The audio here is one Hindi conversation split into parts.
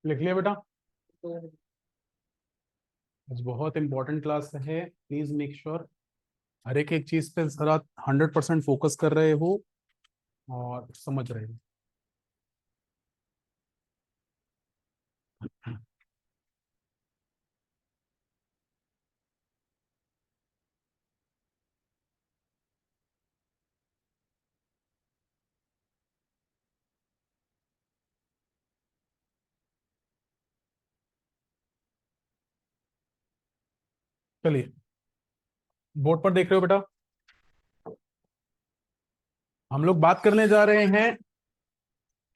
लिख लिया बेटा? आज बहुत इंपॉर्टेंट क्लास है, प्लीज मेक श्योर हर एक चीज पे जरा 100% फोकस कर रहे हो और समझ रहे हो। चलिए, बोर्ड पर देख रहे हो बेटा? हम लोग बात करने जा रहे हैं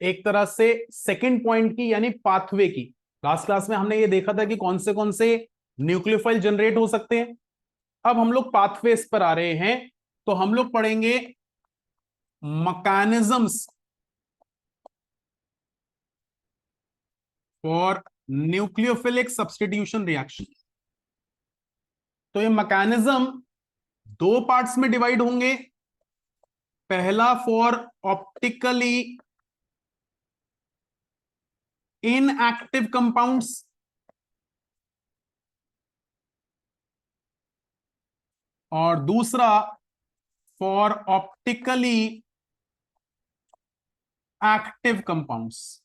एक तरह से सेकंड पॉइंट की, यानी पाथवे की। लास्ट क्लास में हमने ये देखा था कि कौन से न्यूक्लियोफाइल जनरेट हो सकते हैं। अब हम लोग पाथवेज पर आ रहे हैं, तो हम लोग पढ़ेंगे mechanisms for nucleophilic substitution reaction. तो ये मैकेनिज्म दो पार्ट्स में डिवाइड होंगे। पहला फॉर ऑप्टिकली इनएक्टिव कंपाउंड्स, और दूसरा फॉर ऑप्टिकली एक्टिव कंपाउंड्स।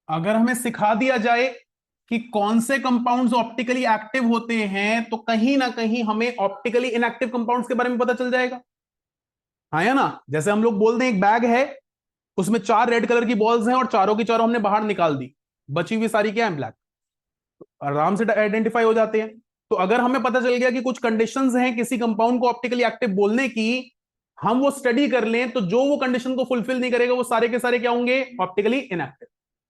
अगर हमें सिखा दिया जाए कि कौन से कंपाउंड्स ऑप्टिकली एक्टिव होते हैं, तो कहीं ना कहीं हमें ऑप्टिकली इनएक्टिव कंपाउंड्स के बारे में पता चल जाएगा। हाँ या ना? जैसे हम लोग बोलते हैं एक बैग है, उसमें 4 रेड कलर की बॉल्स हैं और चारों की चारों हमने बाहर निकाल दी, बची हुई सारी क्या है? ब्लैक। आराम से आइडेंटिफाई हो जाते हैं। तो अगर हमें पता चल गया कि कुछ कंडीशंस हैं किसी कंपाउंड को ऑप्टिकली एक्टिव बोलने की, हम वो स्टडी कर लें, तो जो वो कंडीशन को फुलफिल नहीं करेगा वो सारे के सारे क्या होंगे? Optically inactive.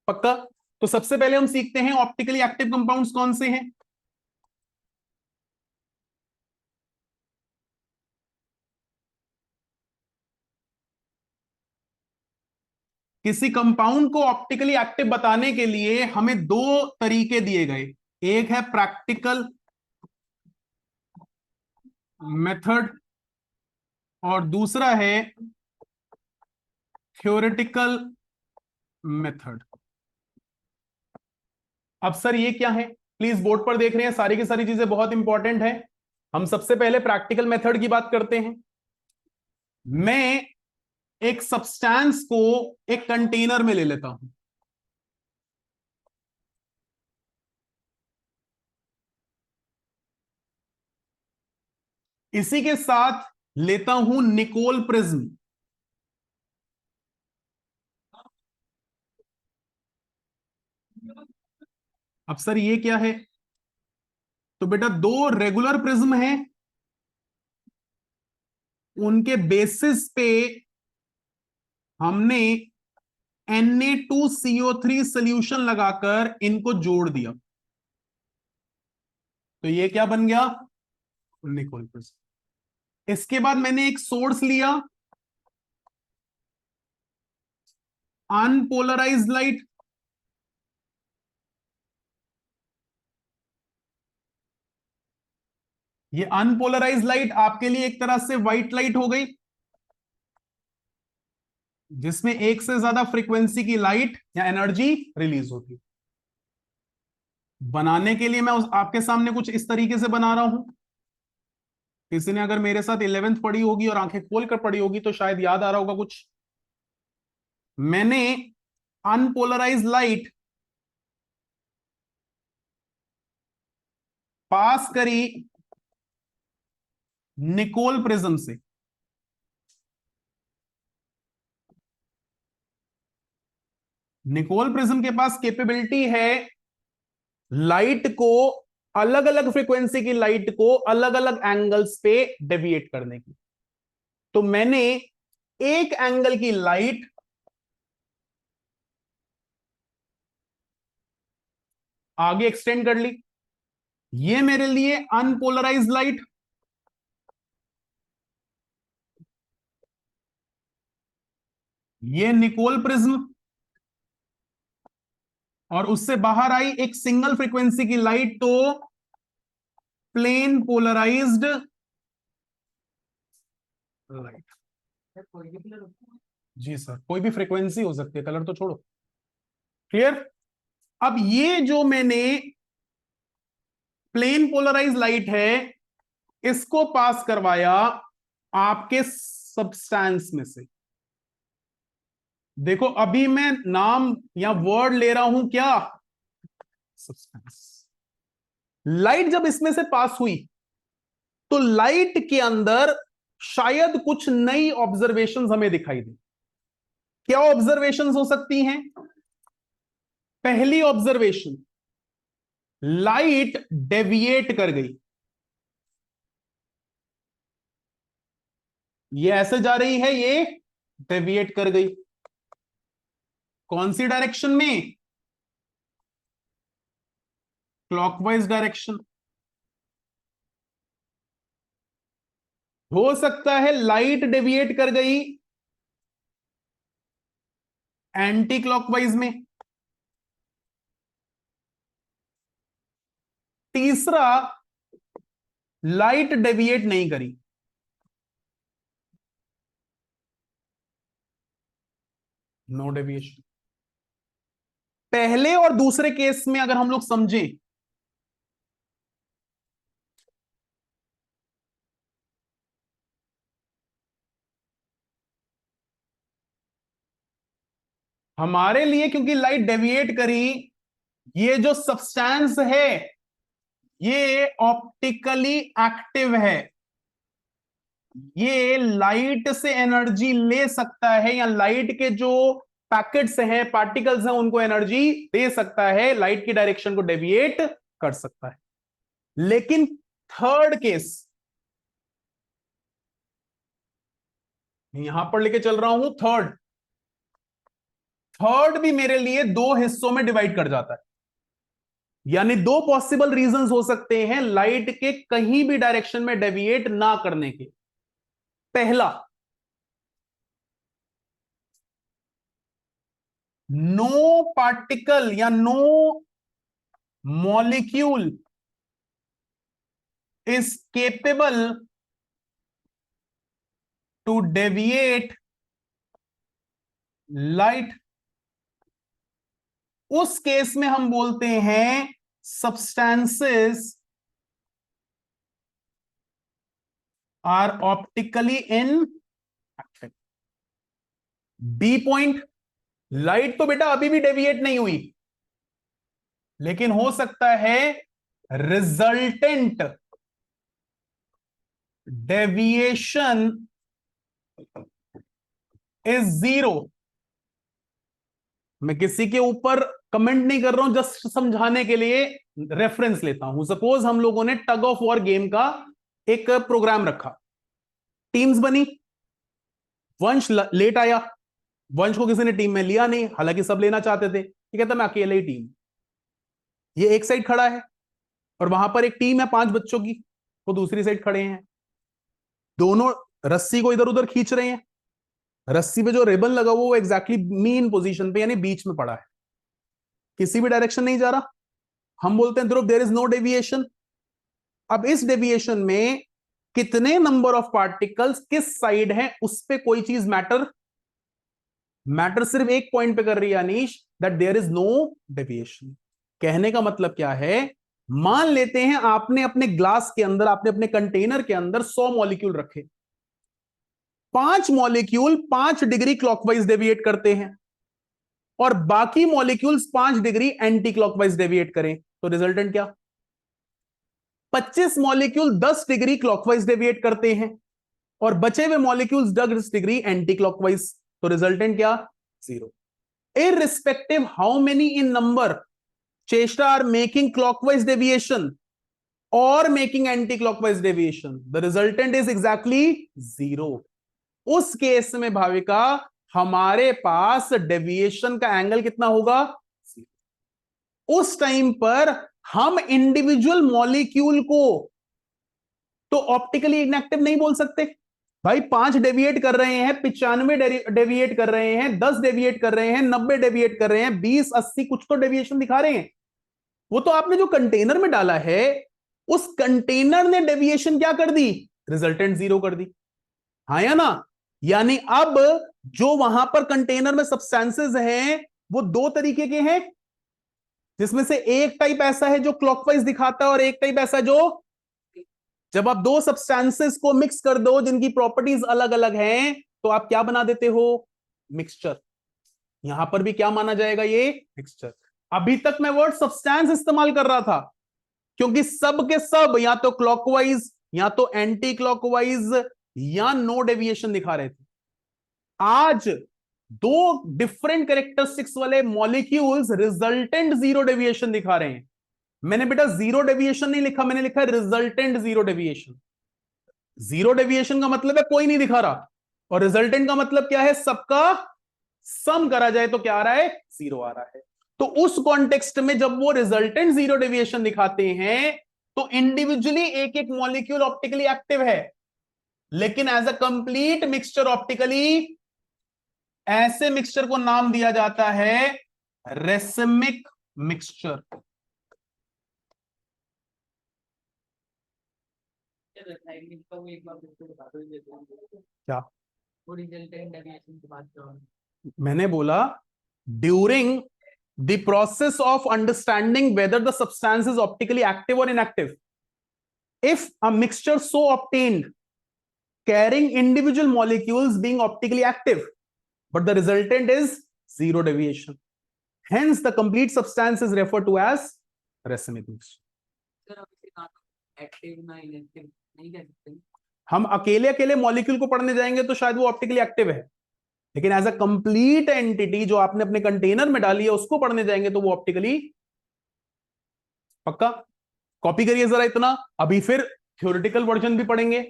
पक्का? तो सबसे पहले हम सीखते हैं ऑप्टिकली एक्टिव कंपाउंड्स कौन से हैं। किसी कंपाउंड को ऑप्टिकली एक्टिव बताने के लिए हमें दो तरीके दिए गए। एक है प्रैक्टिकल मेथड और दूसरा है थ्योरेटिकल मेथड। अब सर ये क्या है? प्लीज बोर्ड पर देख रहे हैं, सारी की सारी चीजें बहुत इंपॉर्टेंट है। हम सबसे पहले प्रैक्टिकल मेथड की बात करते हैं। मैं एक सब्सटेंस को एक कंटेनर में ले लेता हूं, इसी के साथ लेता हूं निकोल प्रिज्म। अब सर ये क्या है? तो बेटा दो रेगुलर प्रिज्म हैं, उनके बेसिस पे हमने Na2CO3 सोल्यूशन लगाकर इनको जोड़ दिया, तो ये क्या बन गया? Nicol prism. इसके बाद मैंने एक सोर्स लिया, अनपोलराइज्ड लाइट। ये अनपोलराइज्ड लाइट आपके लिए एक तरह से व्हाइट लाइट हो गई, जिसमें एक से ज्यादा फ्रीक्वेंसी की लाइट या एनर्जी रिलीज होती है। बनाने के लिए मैं आपके सामने कुछ इस तरीके से बना रहा हूं। किसी ने अगर मेरे साथ 11th पढ़ी होगी और आंखें खोल कर पढ़ी होगी तो शायद याद आ रहा होगा कुछ। मैंने अनपोलराइज्ड लाइट पास करी निकोल प्रिज्म से। निकोल प्रिज्म के पास कैपेबिलिटी है लाइट को, अलग अलग फ्रीक्वेंसी की लाइट को अलग अलग एंगल्स पे डेविएट करने की। तो मैंने एक एंगल की लाइट आगे एक्सटेंड कर ली। ये मेरे लिए अनपोलराइज्ड लाइट, ये निकोल प्रिज्म, और उससे बाहर आई एक सिंगल फ्रीक्वेंसी की लाइट, तो प्लेन पोलराइज्ड लाइट। जी सर, कोई भी फ्रीक्वेंसी हो सकती है, कलर तो छोड़ो। क्लियर? अब ये जो मैंने प्लेन पोलराइज लाइट है, इसको पास करवाया आपके सब्सटेंस में से। देखो अभी मैं नाम या वर्ड ले रहा हूं क्या? सब्सटेंस। लाइट जब इसमें से पास हुई तो लाइट के अंदर शायद कुछ नई ऑब्जर्वेशंस हमें दिखाई दी। क्या ऑब्जर्वेशंस हो सकती हैं? पहली ऑब्जर्वेशन, लाइट डेविएट कर गई। ये ऐसे जा रही है, ये डेविएट कर गई। कौन सी डायरेक्शन में? Clockwise direction. हो सकता है लाइट डेविएट कर गई एंटी क्लॉकवाइज में। तीसरा, लाइट डेविएट नहीं करी। No deviation. पहले और दूसरे केस में अगर हम लोग समझें, हमारे लिए क्योंकि लाइट डेविएट करी, ये जो सब्सटेंस है ये ऑप्टिकली एक्टिव है। ये लाइट से एनर्जी ले सकता है, या लाइट के जो पैकेट्स हैं, पार्टिकल्स हैं, उनको एनर्जी दे सकता है, लाइट की डायरेक्शन को डेविएट कर सकता है। लेकिन थर्ड केस, यहां पर लेके चल रहा हूं, थर्ड। थर्ड भी मेरे लिए दो हिस्सों में डिवाइड कर जाता है। यानी दो पॉसिबल रीजंस हो सकते हैं लाइट के कहीं भी डायरेक्शन में डेविएट ना करने के। पहला, नो पार्टिकल या no molecule is capable to deviate light। उस केस में हम बोलते हैं substances are optically inactive। B point, light तो बेटा अभी भी डेविएट नहीं हुई, लेकिन हो सकता है रिजल्टेंट डेविएशन इज जीरो। मैं किसी के ऊपर कमेंट नहीं कर रहा हूं, जस्ट समझाने के लिए रेफरेंस लेता हूं। सपोज हम लोगों ने टग ऑफ वॉर गेम का एक प्रोग्राम रखा, टीम्स बनी, वंश लेट आया, वंश को किसी ने टीम में लिया नहीं, हालांकि सब लेना चाहते थे। ये कहता मैं अकेले ही टीम। ये एक साइड खड़ा है और वहां पर एक टीम है 5 बच्चों की, वो दूसरी साइड खड़े हैं। दोनों रस्सी को इधर उधर खींच रहे हैं। रस्सी पे जो रिबन लगा हुआ वो एग्जैक्टली मीन पोजीशन पे यानी बीच में पड़ा है, किसी भी डायरेक्शन नहीं जा रहा। हम बोलते हैं ध्रुव देयर इज नो डेविएशन। अब इस डेविएशन में कितने नंबर ऑफ पार्टिकल्स किस साइड हैं उस पे कोई चीज मैटर सिर्फ एक पॉइंट पे कर रही है Anish, that there is no deviation. कहने का मतलब क्या है? मान लेते हैं आपने अपने ग्लास के अंदर, आपने अपने कंटेनर के अंदर 100 मॉलिक्यूल रखे, 5 मॉलिक्यूल 5 डिग्री क्लॉकवाइज डेविएट करते हैं और बाकी molecules 5 degree anti clockwise deviate करें, तो रिजल्टेंट क्या? 25 मॉलिक्यूल 10 डिग्री क्लॉकवाइज डेविएट करते हैं और बचे हुए मॉलिक्यूल्स 10 डिग्री एंटी क्लॉकवाइज, तो रिजल्टेंट क्या? 0। Irrespective how many in number चेष्टा आर मेकिंग क्लॉकवाइज डेविएशन और making anti clockwise deviation, the resultant is exactly 0। उस केस में भाविका हमारे पास डेविएशन का एंगल कितना होगा? उस टाइम पर हम इंडिविजुअल मॉलिक्यूल को तो ऑप्टिकली इनएक्टिव नहीं बोल सकते। भाई 5 डेविएट कर रहे हैं, 95 डेविएट कर रहे हैं, 10 डेविएट कर रहे हैं, 90 डेविएट कर रहे हैं, 20 80 कुछ तो डेविएशन दिखा रहे हैं। वो तो आपने जो कंटेनर में डाला है उस कंटेनर ने डेविएशन क्या कर दी? रिजल्टेंट 0 कर दी। हाँ या ना? यानी अब जो वहां पर कंटेनर में सब्सटेंसेस हैं वो दो तरीके के हैं, जिसमें से एक टाइप ऐसा है जो क्लॉकवाइज दिखाता है और एक टाइप ऐसा जो, जब आप दो सब्सटेंसेस को मिक्स कर दो जिनकी प्रॉपर्टीज अलग अलग हैं तो आप क्या बना देते हो, मिक्सचर। यहां पर भी क्या माना जाएगा, ये मिक्सचर। अभी तक मैं वर्ड सब्सटेंस इस्तेमाल कर रहा था क्योंकि सब के सब या तो क्लॉकवाइज या तो एंटी क्लॉकवाइज या नो डेविएशन दिखा रहे थे। आज दो डिफरेंट कैरेक्टरिस्टिक्स वाले मॉलिक्यूल्स रिजल्टेंट जीरो डेविएशन दिखा रहे हैं। मैंने बेटा जीरो डेविएशन नहीं लिखा, मैंने लिखा resultant zero deviation. Zero deviation का मतलब है कोई नहीं दिखा रहा, और रिजल्टेंट का मतलब क्या है, सबका सम करा जाए तो क्या आ रहा है, जीरो आ रहा है। तो उस कॉन्टेक्स्ट में जब वो रिजल्टेंट जीरो डेविएशन दिखाते हैं तो इंडिविजुअली एक एक मॉलिक्यूल ऑप्टिकली एक्टिव है, लेकिन as a complete mixture optically, ऐसे मिक्सचर को नाम दिया जाता है रेसमिक मिक्सचर। क्या मैंने बोला, during the process of understanding whether the substance is optically active और inactive, if a mixture so obtained carrying individual molecules being optically active but the resultant is zero deviation, hence the complete substance is referred to as racemic mixture. हम अकेले अकेले मॉलिक्यूल को पढ़ने जाएंगे तो शायद वो ऑप्टिकली एक्टिव है, लेकिन एज अ कंप्लीट एंटिटी जो आपने अपने कंटेनर में डाली है उसको पढ़ने जाएंगे तो वो ऑप्टिकली, पक्का। कॉपी करिए जरा इतना, अभी फिर थ्योरेटिकल वर्जन भी पढ़ेंगे।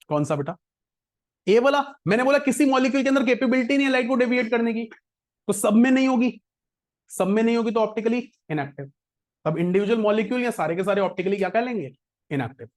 कौन सा बेटा, ए वाला? मैंने बोला किसी मॉलिक्यूल के अंदर कैपेबिलिटी नहीं है लाइट को डेविएट करने की, तो सब में नहीं होगी, सब में नहीं होगी तो ऑप्टिकली इनएक्टिव। तब इंडिविजुअल मॉलिक्यूल या सारे के सारे ऑप्टिकली क्या कह लेंगे, इनएक्टिव।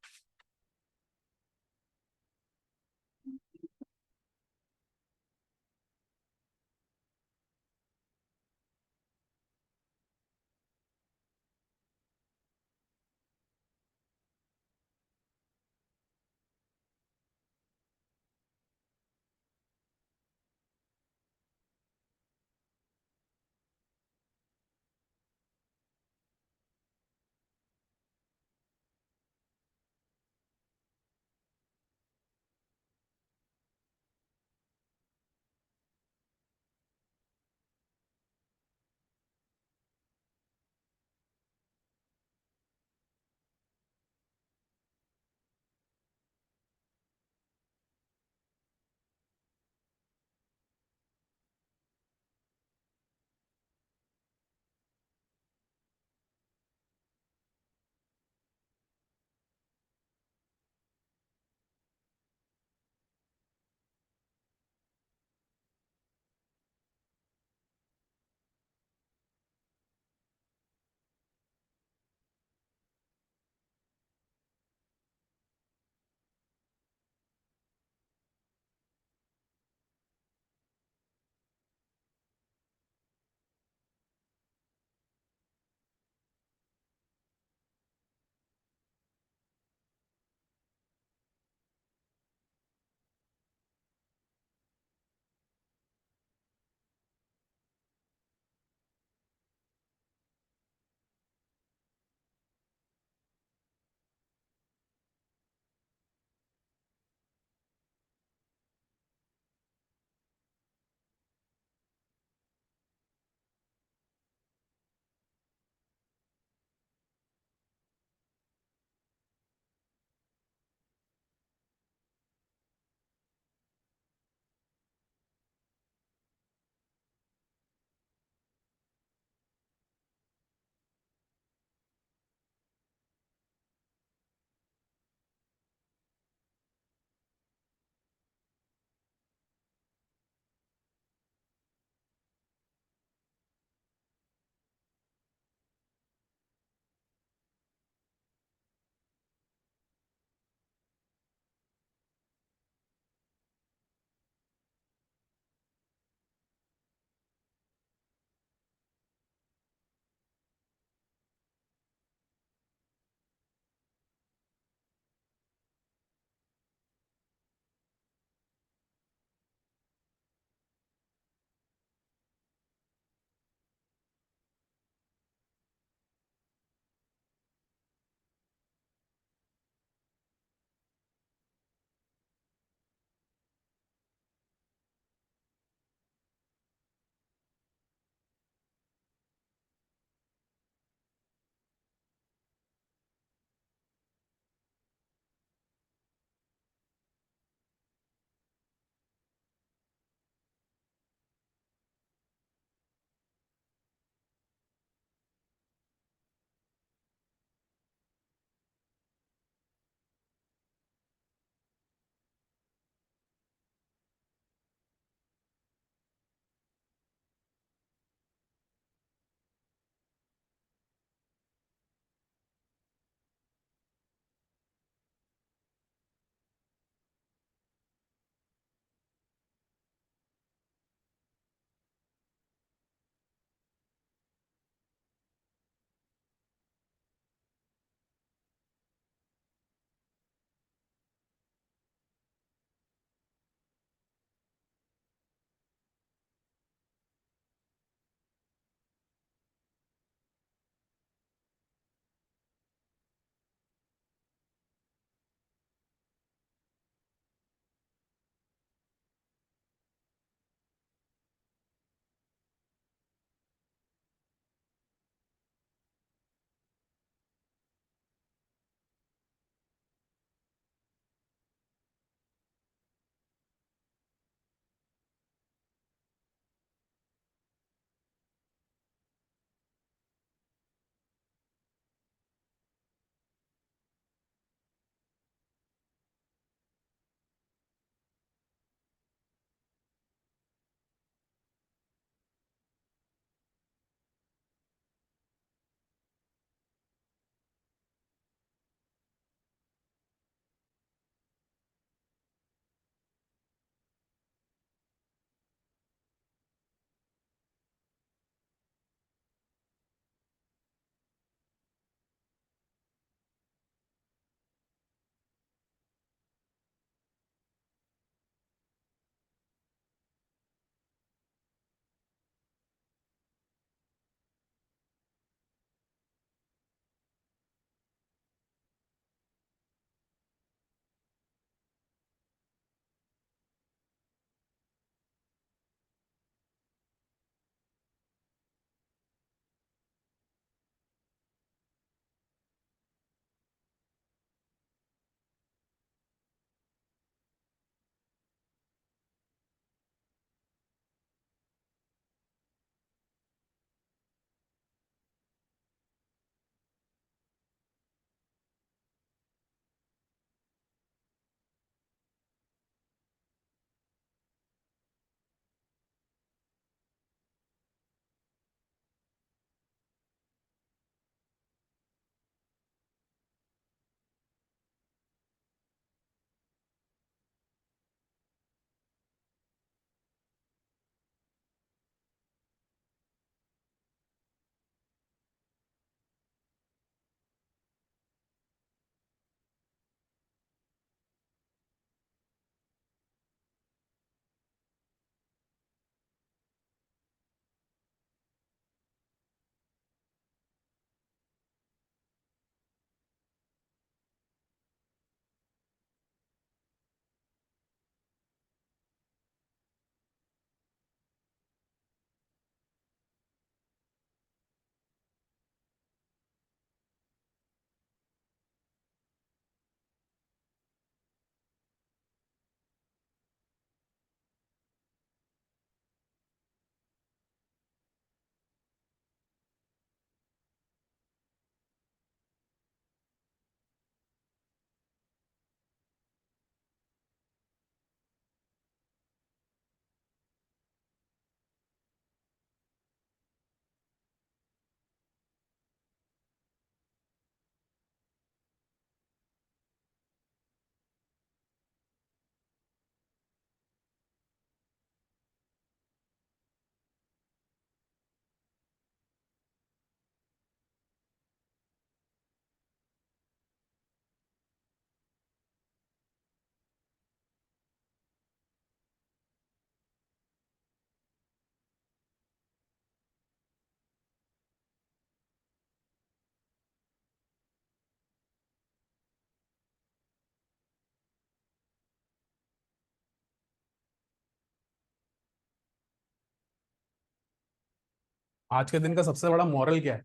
आज के दिन का सबसे बड़ा मॉरल क्या है?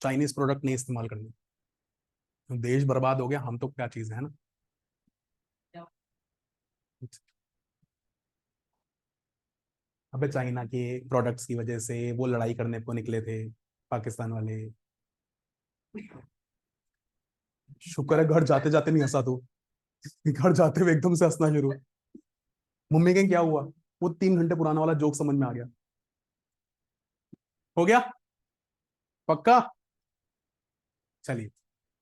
चाइनीज प्रोडक्ट नहीं इस्तेमाल करनी। देश बर्बाद हो गया, हम तो क्या चीज है ना। अबे चाइना के प्रोडक्ट्स की वजह से वो लड़ाई करने को निकले थे, पाकिस्तान वाले। शुक्र है घर जाते जाते नहीं हंसा तू। घर जाते हुए एकदम से हंसना शुरू। मम्मी के क्या हुआ? वो 3 घंटे पुराना वाला जोक समझ में आ गया। हो गया? पक्का? चलिए,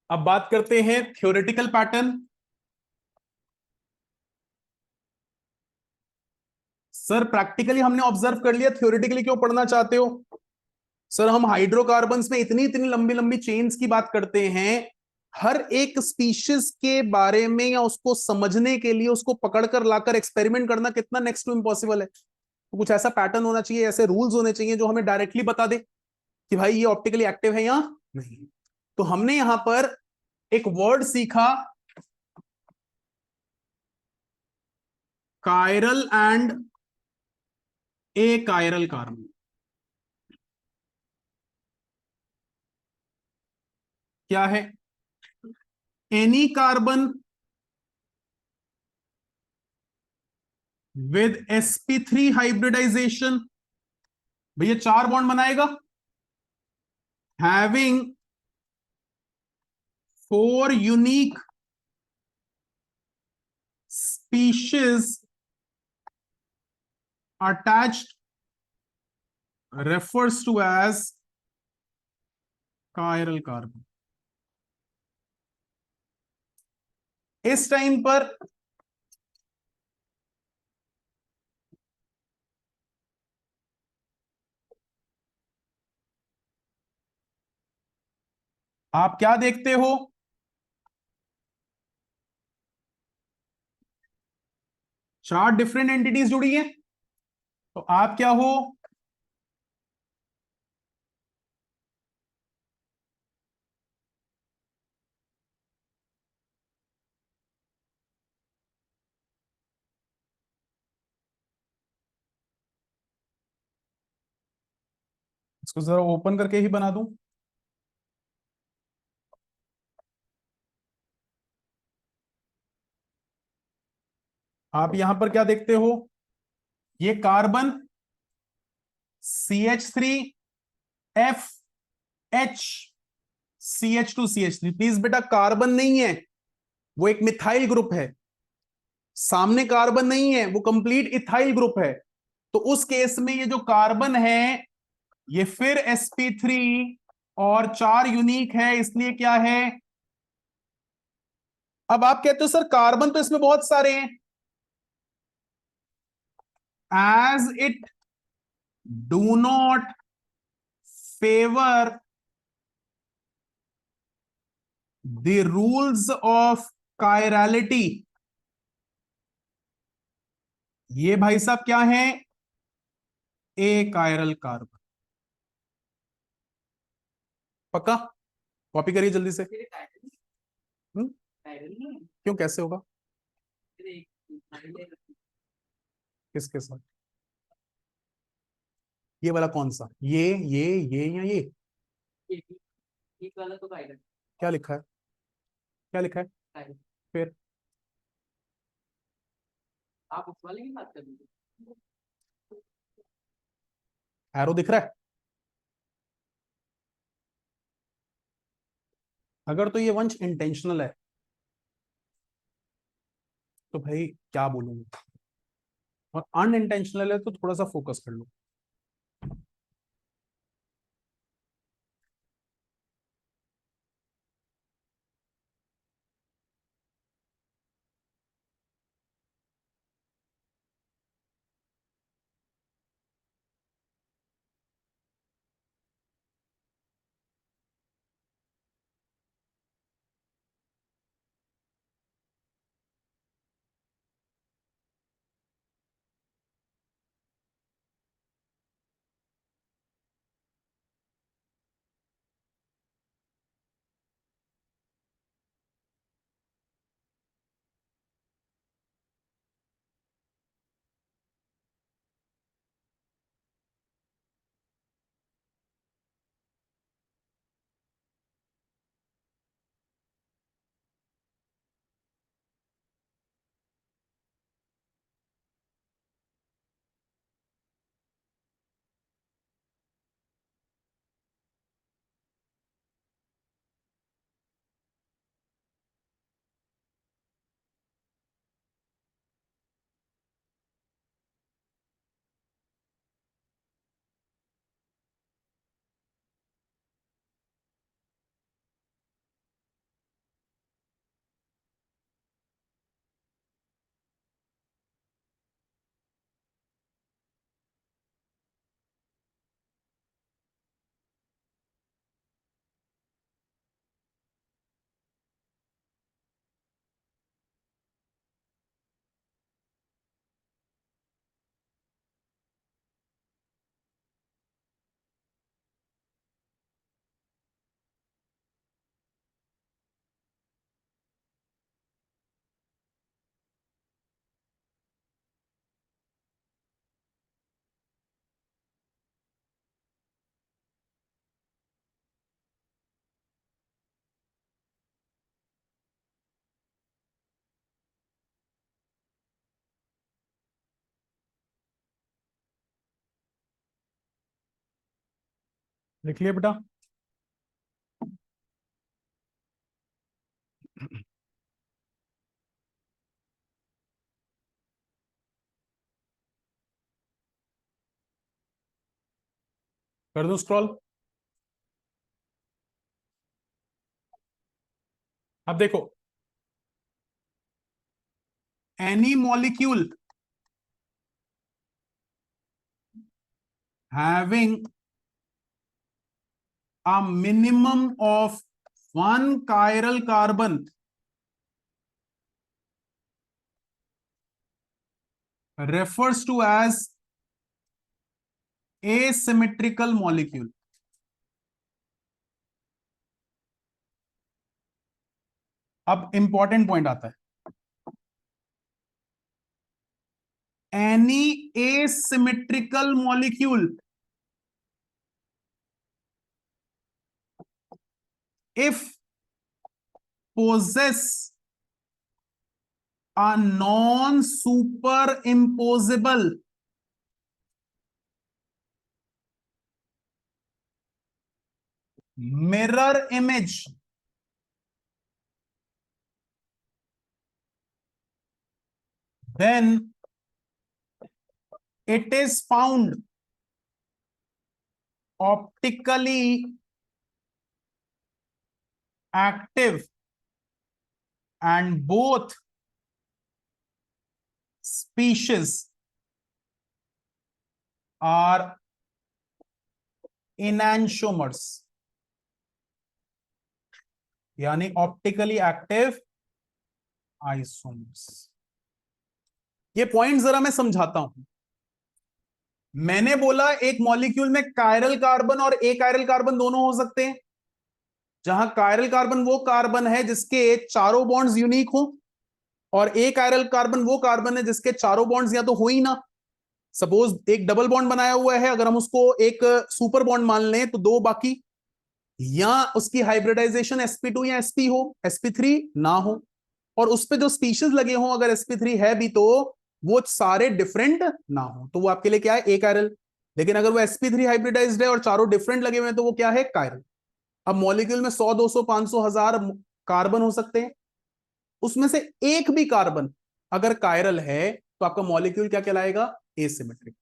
अब बात करते हैं थ्योरेटिकल पैटर्न। सर प्रैक्टिकली हमने ऑब्जर्व कर लिया, थ्योरेटिकली क्यों पढ़ना चाहते हो? सर हम हाइड्रोकार्बन्स में इतनी इतनी लंबी लंबी चेन्स की बात करते हैं, हर एक स्पीशीज के बारे में या उसको समझने के लिए उसको पकड़कर लाकर एक्सपेरिमेंट करना कितना नेक्स्ट टू इम्पॉसिबल है। तो कुछ ऐसा पैटर्न होना चाहिए, ऐसे रूल्स होने चाहिए जो हमें डायरेक्टली बता दे कि भाई ये ऑप्टिकली एक्टिव है या नहीं। तो हमने यहां पर एक वर्ड सीखा, chiral and A chiral carbon. क्या है? Any carbon with sp3 hybridisation, भैया 4 बॉन्ड बनाएगा, having 4 unique species attached, refers to as chiral carbon. इस टाइम पर आप क्या देखते हो? 4 डिफरेंट एंटिटीज जुड़ी है। तो आप क्या हो? इसको जरा ओपन करके ही बना दूं। आप यहां पर क्या देखते हो? ये carbon CH3F H CH2CH3, please बेटा कार्बन नहीं है, वो एक मिथाइल ग्रुप है। सामने कार्बन नहीं है, वो कंप्लीट इथाइल ग्रुप है। तो उस केस में ये जो कार्बन है ये फिर sp3 और 4 यूनिक है, इसलिए क्या है? अब आप कहते हो सर कार्बन तो इसमें बहुत सारे हैं, as it do not favour the rules of chirality. ये भाई साहब क्या है? A chiral carbon. पक्का? कॉपी करिए जल्दी से। हम्म? क्यों, कैसे होगा? किसके साथ? ये वाला कौन सा? ये या ये? क्या लिखा है? क्या लिखा है? फिर एरो दिख रहा है? अगर तो ये वंश इंटेंशनल है तो भाई क्या बोलूंगा, और अनइंटेंशनल है तो थोड़ा सा फोकस कर लो। लिख लिया बेटा? कर दो स्क्रॉल। अब देखो, any molecule having a minimum of one chiral carbon refers to as asymmetrical molecule. अब इंपॉर्टेंट पॉइंट आता है, any asymmetrical molecule if possess a non superimposable mirror image, then it is found optically active and both species are enantiomers, यानी ऑप्टिकली एक्टिव आइसोमर्स। ये पॉइंट जरा मैं समझाता हूं। मैंने बोला एक मॉलिक्यूल में कायरल कार्बन और एकायरल कार्बन दोनों हो सकते हैं, जहां कायरल कार्बन वो कार्बन है जिसके चारों बॉन्ड्स यूनिक हो, और एकायरल कार्बन वो कार्बन है जिसके चारों बॉन्ड्स या तो हो ही ना। सपोज एक डबल बॉन्ड बनाया हुआ है, अगर हम उसको एक सुपर बॉन्ड मान लें तो दो बाकी, या उसकी हाइब्रिडाइजेशन sp2 या sp हो, sp3 ना हो, और उस पे जो स्पीशीज लगे हों अगर sp3 है भी तो वो सारे डिफरेंट ना हो, तो वो आपके लिए क्या है, एक कायरल। लेकिन अगर वो sp3 हाइब्रिडाइज्ड है और चारों डिफरेंट लगे हुए हैं तो वो क्या है, कायरल। अब मॉलिक्यूल में 100 200 500 1000 कार्बन हो सकते हैं, उसमें से एक भी कार्बन अगर कायरल है तो आपका मॉलिक्यूल क्या कहलाएगा, एसिमेट्रिक।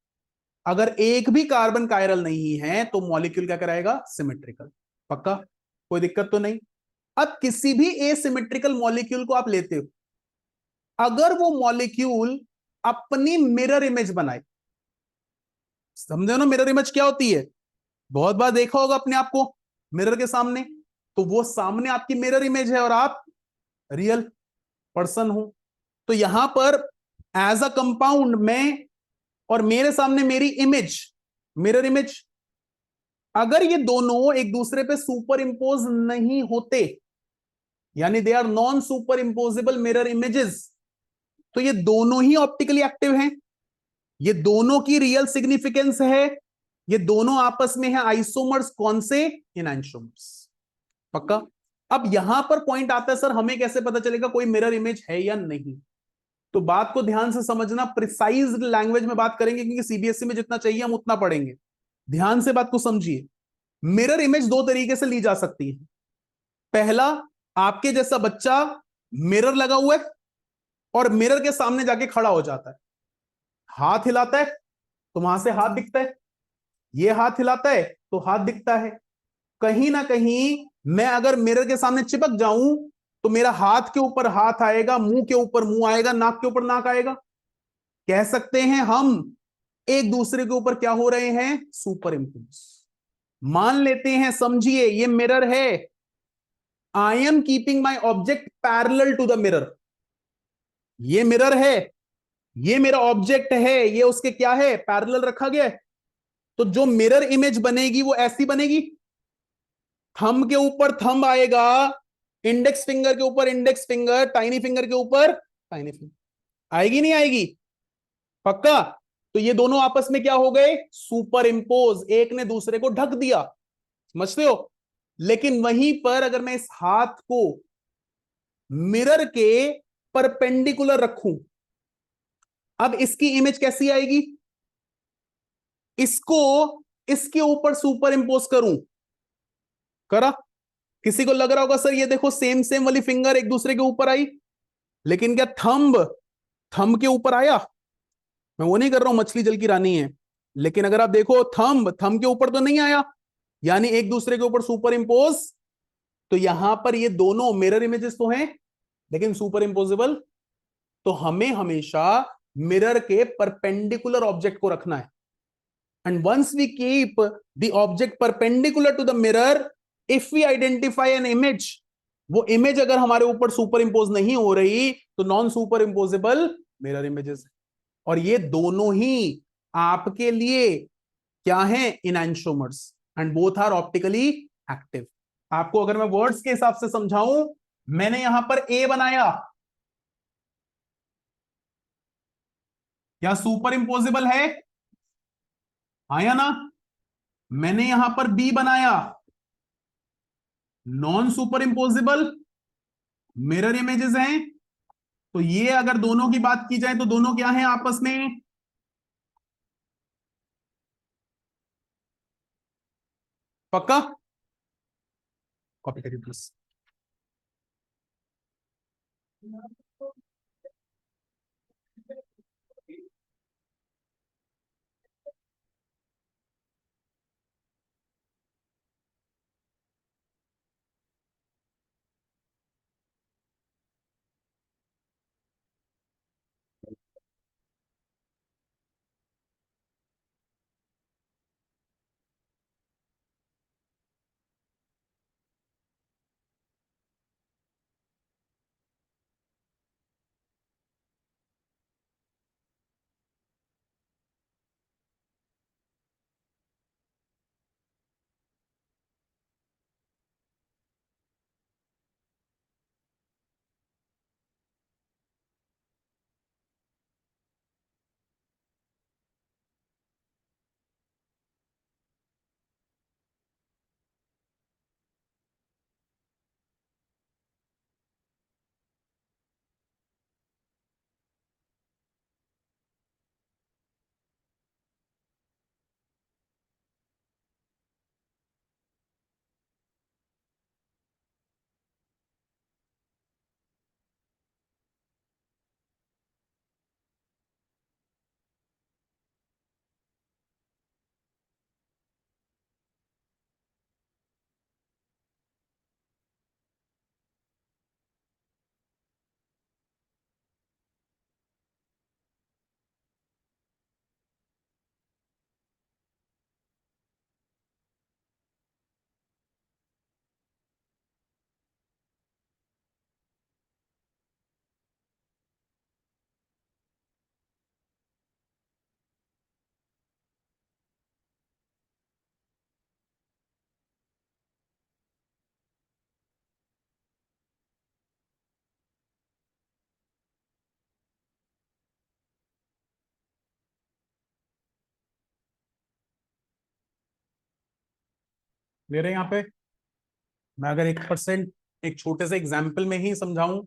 अगर एक भी कार्बन कायरल नहीं है तो मॉलिक्यूल क्या कराएगा, सिमेट्रिकल। पक्का, कोई दिक्कत तो नहीं। अब किसी भी एसिमेट्रिकल मॉलिक्यूल को आप लेते हो, अगर वो मॉलिक्यूल अपनी मिरर इमेज बनाए, समझे ना मिरर इमेज क्या होती है, बहुत बार देखा होगा अपने आप को मिरर के सामने, तो वो सामने आपकी मिरर इमेज है और आप रियल पर्सन हो। तो यहां पर एज अ कंपाउंड में और मेरे सामने मेरी इमेज, मिरर इमेज, अगर ये दोनों एक दूसरे पे सुपर इंपोज नहीं होते, यानी they are non superimposable mirror images, तो ये दोनों ही ऑप्टिकली एक्टिव हैं, ये दोनों की रियल सिग्निफिकेंस है, ये दोनों आपस में है आइसोमर्स। कौन से, एनांटियोमर्स। पक्का। अब यहां पर पॉइंट आता है, सर हमें कैसे पता चलेगा कोई मिरर इमेज है या नहीं। तो बात को ध्यान से समझना, प्रिसाइज लैंग्वेज में बात करेंगे क्योंकि सीबीएसई में जितना चाहिए हम उतना पढ़ेंगे। ध्यान से बात को समझिए। मिरर इमेज दो तरीके से ली जा सकती है। पहला, आपके जैसा बच्चा मिरर लगा हुआ है और मिरर के सामने जाके खड़ा हो जाता है, हाथ हिलाता है तो वहां से हाथ दिखता है, ये हाथ हिलाता है तो हाथ दिखता है। कहीं ना कहीं मैं अगर मिरर के सामने चिपक जाऊं तो मेरा हाथ के ऊपर हाथ आएगा, मुंह के ऊपर मुंह आएगा, नाक के ऊपर नाक आएगा। कह सकते हैं हम एक दूसरे के ऊपर क्या हो रहे हैं, सुपर इंपोज। मान लेते हैं, समझिए ये मिरर है, I am keeping my object parallel to the mirror. ये मिरर है, ये मेरा ऑब्जेक्ट है, ये उसके क्या है, पैरेलल रखा गया है। तो जो मिरर इमेज बनेगी वो ऐसी बनेगी, थंब के ऊपर थंब आएगा, इंडेक्स फिंगर के ऊपर इंडेक्स फिंगर, टाइनी फिंगर के ऊपर टाइनी फिंगर, आएगी नहीं आएगी। पक्का। तो ये दोनों आपस में क्या हो गए, सुपर इंपोज, एक ने दूसरे को ढक दिया। समझते हो। लेकिन वहीं पर अगर मैं इस हाथ को मिरर के परपेंडिकुलर रखूं, अब इसकी इमेज कैसी आएगी, इसको इसके ऊपर सुपर इंपोज करूं करा? किसी को लग रहा होगा सर ये देखो सेम सेम वाली फिंगर एक दूसरे के ऊपर आई, लेकिन क्या थंब थंब के ऊपर आया? मैं वो नहीं कर रहा हूं मछली जल की रानी है, लेकिन अगर आप देखो थंब थंब के ऊपर तो नहीं आया, यानी एक दूसरे के ऊपर सुपर इंपोज। तो यहां पर ये दोनों मिरर इमेजेस तो हैं लेकिन सुपर इंपोजेबल। तो हमें हमेशा मिरर के परपेंडिकुलर ऑब्जेक्ट को रखना है। And once we keep the object perpendicular to the mirror, if we identify an image, वो इमेज अगर हमारे ऊपर सुपर इंपोज नहीं हो रही तो non superimposable mirror images. और ये दोनों ही आपके लिए क्या है, enantiomers, and both are optically active. आपको अगर मैं वर्ड्स के हिसाब से समझाऊं, मैंने यहां पर ए बनाया, क्या सुपर इंपोजिबल है? आया ना? मैंने यहां पर बी बनाया, non superimposable mirror images हैं। तो ये अगर दोनों की बात की जाए तो दोनों क्या हैं आपस में? पक्का? कॉपी करिए प्लीज। ले रहे हैं यहाँ पे? मैं अगर 1% एक छोटे से एग्जाम्पल में ही समझाऊं,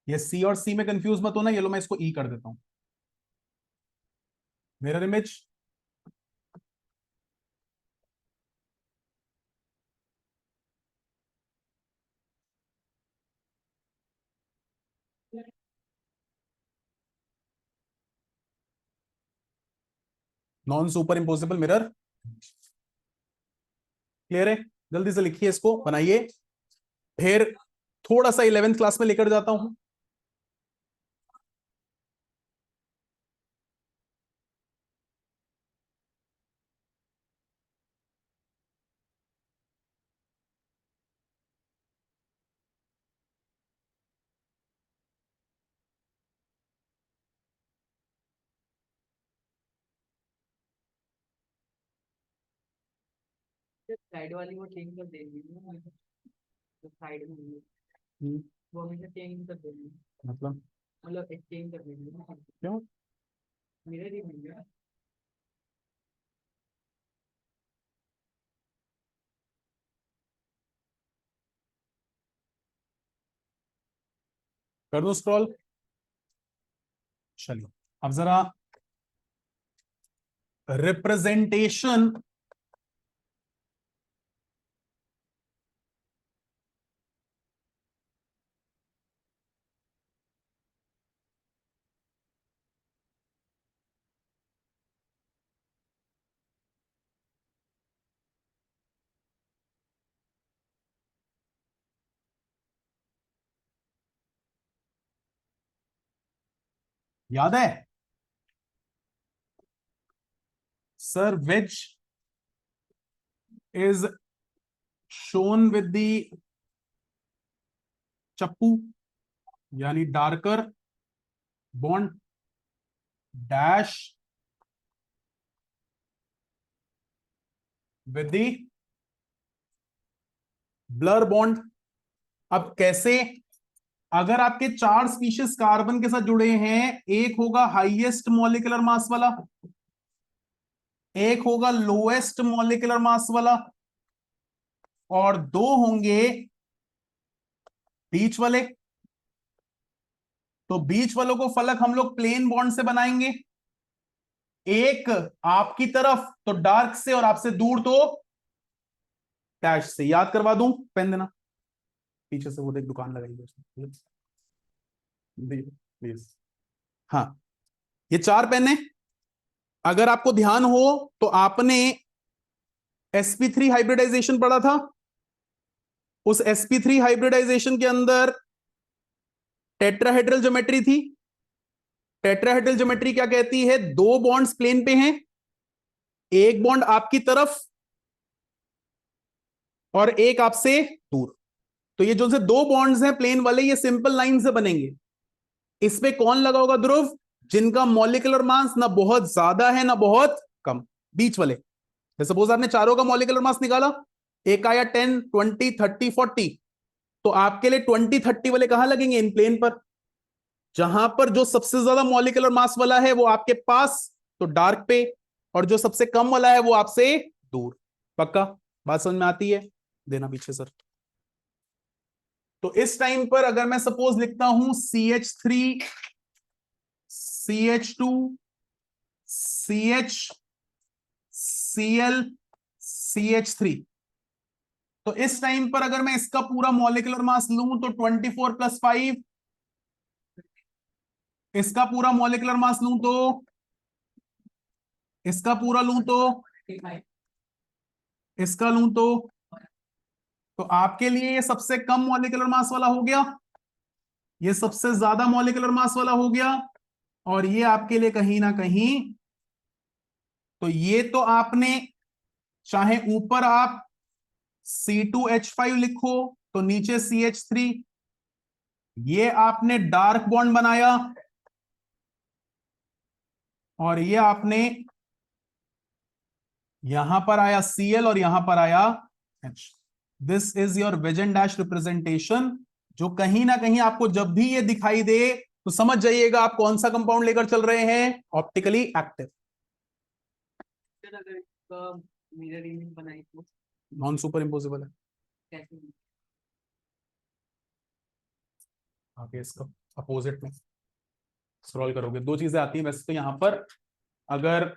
ये सी और सी में कंफ्यूज मत होना, ये लो मैं इसको ई कर देता हूं। Mirror image, non superimposable mirror. Clear है? जल्दी से लिखिए, इसको बनाइए। फिर थोड़ा सा 11th क्लास में लेकर जाता हूं। साइड वाली वो चेंज कर देंगे ना, जो साइड में है, हम्म, वो हमेशा चेंज कर देंगे, मतलब मतलब एक्सचेंज कर देंगे ना। क्यों? मिरर ही मिल गया। कर दो स्क्रॉल। चलिए अब जरा रिप्रेजेंटेशन याद है sir, which is shown with the चप्पू, यानी darker bond dash with the blur bond. अब कैसे? अगर आपके चार स्पीशीज कार्बन के साथ जुड़े हैं, एक होगा हाईएस्ट मॉलिक्यूलर मास वाला, एक होगा लोएस्ट मॉलिक्यूलर मास वाला, और दो होंगे बीच वाले। तो बीच वालों को फलक हम लोग प्लेन बॉन्ड से बनाएंगे, एक आपकी तरफ तो डार्क से और आपसे दूर तो डैश से। याद करवा दूं, पेन देना, पीछे से वो एक दुकान लगाई है उसने। प्लीज। हाँ, ये चार पेन है। अगर आपको ध्यान हो तो आपने sp3 हाइब्रिडाइजेशन पढ़ा था। उस sp3 हाइब्रिडाइजेशन के अंदर टेट्राहेड्रल ज्योमेट्री थी। टेट्राहेड्रल ज्योमेट्री क्या कहती है? दो बॉन्ड्स प्लेन पे हैं, एक बॉन्ड आपकी तरफ और एक आपसे दूर। तो ये जो से दो बॉन्ड्स हैं प्लेन वाले, ये सिंपल लाइन से बनेंगे। इस पे कौन लगा होगा ध्रुव? जिनका मॉलिक्यूलर मास ना बहुत ज्यादा है ना बहुत कम, बीच वाले। सपोज आपने चारों का मॉलिक्यूलर मास निकाला, एक आया 10, 20, 30, 40, तो आपके लिए 20, 30 वाले कहां लगेंगे? इन प्लेन पर। जहां पर जो सबसे ज्यादा मॉलिक्यूलर मास वाला है वो आपके पास, तो डार्क पे, और जो सबसे कम वाला है वो आपसे दूर। पक्का बात समझ में आती है? देना पीछे सर। तो इस टाइम पर अगर मैं सपोज लिखता हूं CH3 CH2 CH Cl CH3, तो इस टाइम पर अगर मैं इसका पूरा मॉलिक्यूलर मास लूं तो 24 + 5, इसका पूरा मॉलिक्यूलर मास लूं तो, इसका पूरा लूं तो, इसका लूं तो आपके लिए ये सबसे कम मॉलिक्यूलर मास वाला हो गया, ये सबसे ज्यादा मॉलिक्यूलर मास वाला हो गया, और ये आपके लिए कहीं ना कहीं, तो ये तो आपने, चाहे ऊपर आप C2H5 लिखो तो नीचे CH3, ये आपने डार्क बॉन्ड बनाया, और ये आपने यहां पर आया Cl और यहां पर आया H। दिस इज योर वेजन डैश रिप्रेजेंटेशन, जो कहीं ना कहीं आपको जब भी ये दिखाई दे तो समझ जाइएगा आप कौन सा कंपाउंड लेकर चल रहे हैं, ऑप्टिकली एक्टिव। फिर अगर इसका मिरर इमेज बनाई तो नॉन सुपर इम्पोजिबल है। कैसे? आगे इसका अपोजिट में स्क्रॉल करोगे, दो चीजें आती हैं वैसे तो यहाँ पर। अगर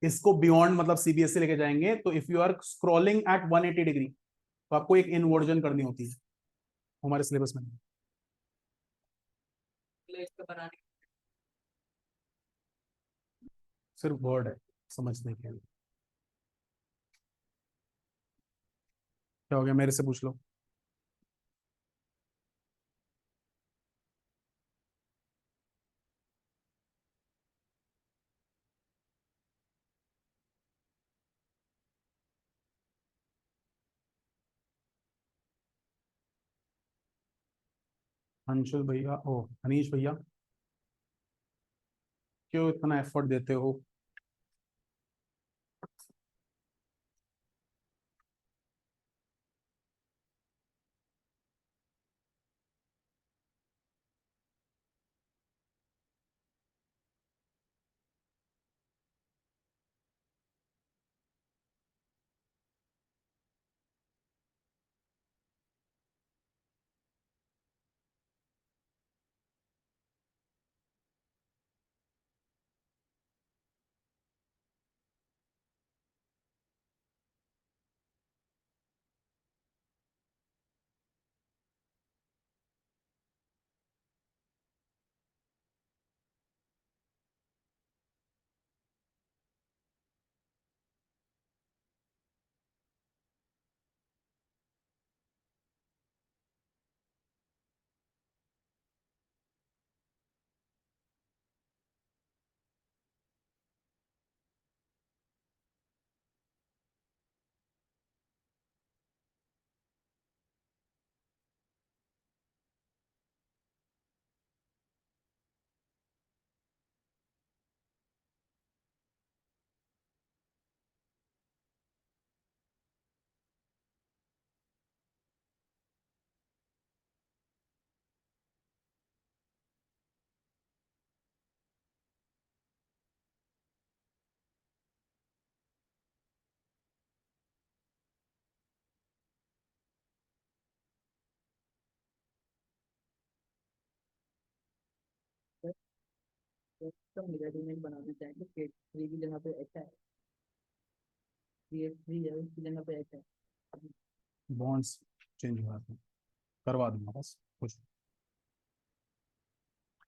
इसको बियॉन्ड मतलब सीबीएसई लेके जाएंगे तो if you are scrolling at 180 degree तो आपको एक इनवर्जन करनी होती है, हमारे सिलेबस में नहीं। मतलब इसका बनाने सिर्फ वर्ड है समझने के लिए। क्या हो गया, मेरे से पूछ लो। अंशुल भैया, ओ अनीश भैया, क्यों इतना एफर्ट देते हो? तो मिरर इमेज बनाना चाहेंगे, केस 3 की जगह पे ऐसा है, केस 3 है उसकी जगह पे ऐसा है। बॉन्ड्स चेंज हुआ था, करवा दूंगा बस कुछ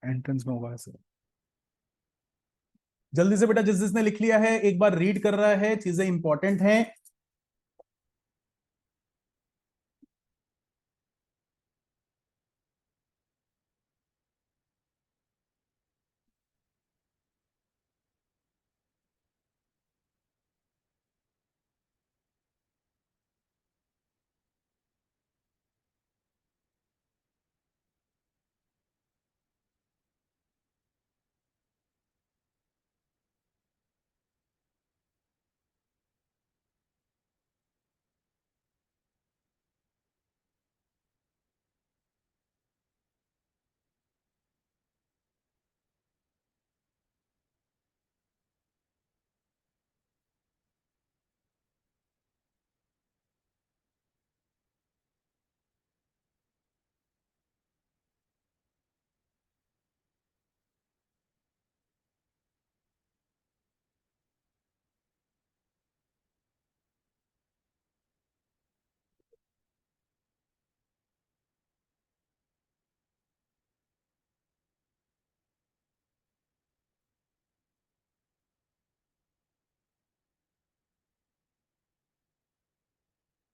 एंट्रेंस में होगा ऐसे। जल्दी से बेटा, जिस जिसने लिख लिया है एक बार रीड कर रहा है, चीजें इंपॉर्टेंट हैं।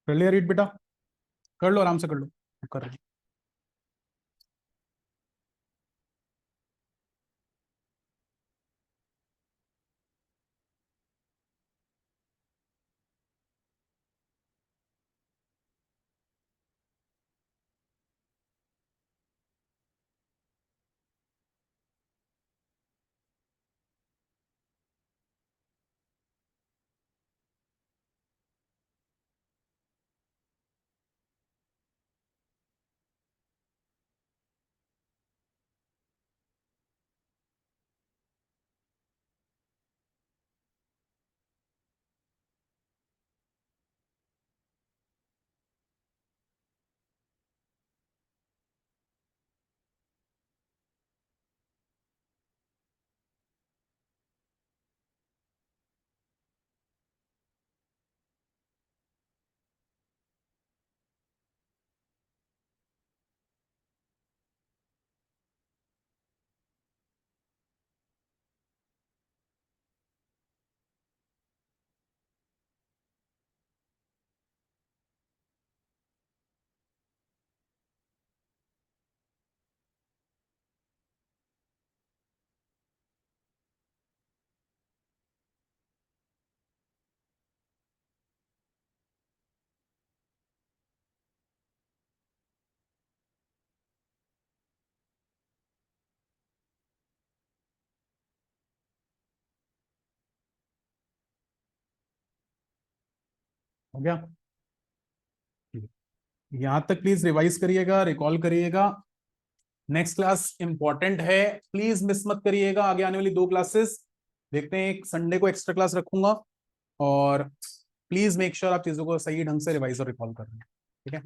कर लिया रीड बेटा? कर लो, आराम से कर लो, कर रही हो गया? यहां तक प्लीज रिवाइज करिएगा, रिकॉल करिएगा। नेक्स्ट क्लास इंपॉर्टेंट है, प्लीज मिस मत करिएगा। आगे आने वाली 2 क्लासेस देखते हैं, एक संडे को एक्स्ट्रा क्लास रखूंगा, और प्लीज मेक श्योर आप चीजों को सही ढंग से रिवाइज और रिकॉल कर रहे हैं। ठीक है?